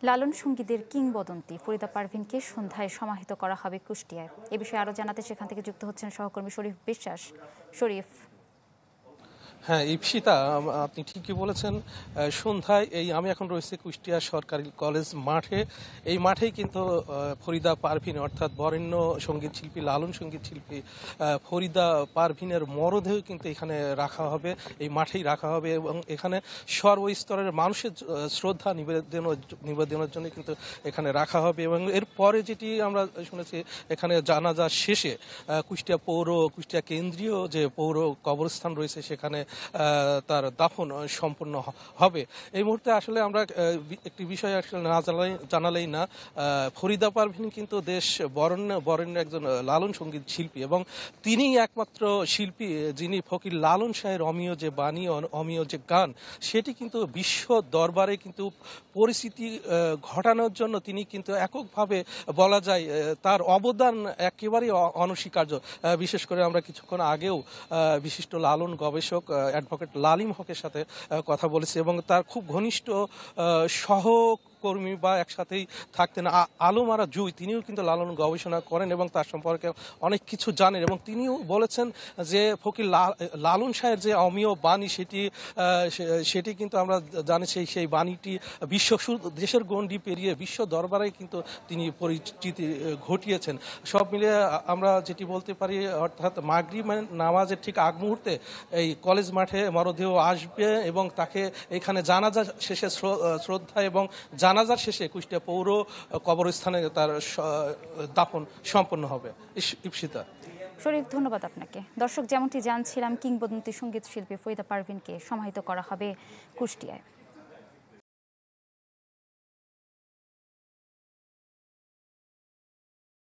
লালন সঙ্গীদের কিংবদন্তি ফরিদা পারভিনকে সন্ধ্যায় সমাহিত করা হবে কুষ্টিয়ায়। এ বিষয়ে আরো জানাতে সেখান থেকে যুক্ত হচ্ছেন সহকর্মী শরীফ বিশ্বাস। শরীফ। হ্যাঁ, ইপসিতা, আপনি ঠিকই বলেছেন। সন্ধ্যায় আমি এখন রয়েছি কুষ্টিয়া সরকারি কলেজ মাঠে। এই মাঠেই কিন্তু ফরিদা পারভিন অর্থাৎ বরেণ্য সঙ্গীত শিল্পী, লালন সঙ্গীত শিল্পী ফরিদা পারভিনের মরদেহ কিন্তু এখানে রাখা হবে, এই মাঠেই রাখা হবে এবং এখানে সর্বস্তরের মানুষের শ্রদ্ধা নিবেদনের জন্য কিন্তু এখানে রাখা হবে। এবং এরপরে যেটি আমরা শুনেছি, এখানে জানাজা শেষে কুষ্টিয়া কেন্দ্রীয় যে পৌর কবরস্থান রয়েছে সেখানে তার দাফন সম্পন্ন হবে। এই মুহূর্তে আসলে আমরা একটি বিষয় আসলে না জানালেই না, ফরিদা পারভিন কিন্তু দেশ বরেণ্য একজন লালন সঙ্গীত শিল্পী এবং তিনি একমাত্র শিল্পী যিনি ফকির লালন শাহের অমীয় যে বাণী, অমীয় যে গান, সেটি কিন্তু বিশ্ব দরবারে কিন্তু পরিস্থিতি ঘটানোর জন্য তিনি কিন্তু এককভাবে বলা যায় তার অবদান একেবারেই অনস্বীকার্য। বিশেষ করে আমরা কিছুক্ষণ আগেও বিশিষ্ট লালন গবেষক অ্যাডভোকেট লালিম হকের সাথে কথা বলেছি এবং তার খুব ঘনিষ্ঠ সহকর্মী বা একসাথেই থাকতেন আলম আরা জুই, তিনিও কিন্তু লালন গবেষণা করেন এবং তার সম্পর্কে অনেক কিছু জানেন এবং তিনিও বলেছেন যে ফকির লালন শাহের যে অমীয় বাণী সেটি কিন্তু আমরা জানি সেই বাণীটি দেশের গণ্ডি পেরিয়ে বিশ্ব দরবারে কিন্তু তিনি পরিচিতি ঘটিয়েছেন। সব মিলিয়ে আমরা যেটি বলতে পারি, অর্থাৎ মাগরিব নামাজের ঠিক আগ মুহূর্তে এই কলেজ মাঠে মরদেহ আসবে এবং তাকে এখানে জানাজা শেষে শ্রদ্ধা এবং জানাজার শেষে কুষ্টিয়া পৌর কবরস্থানে তার দাফন সম্পন্ন হবে। ইপসিতা। শরীফ, ধন্যবাদ আপনাকে। দর্শক, যেমনটি জানছিলাম, কিংবদন্তি সঙ্গীত শিল্পী ফরিদা পারভিনকে সমাহিত করা হবে কুষ্টিয়ায়।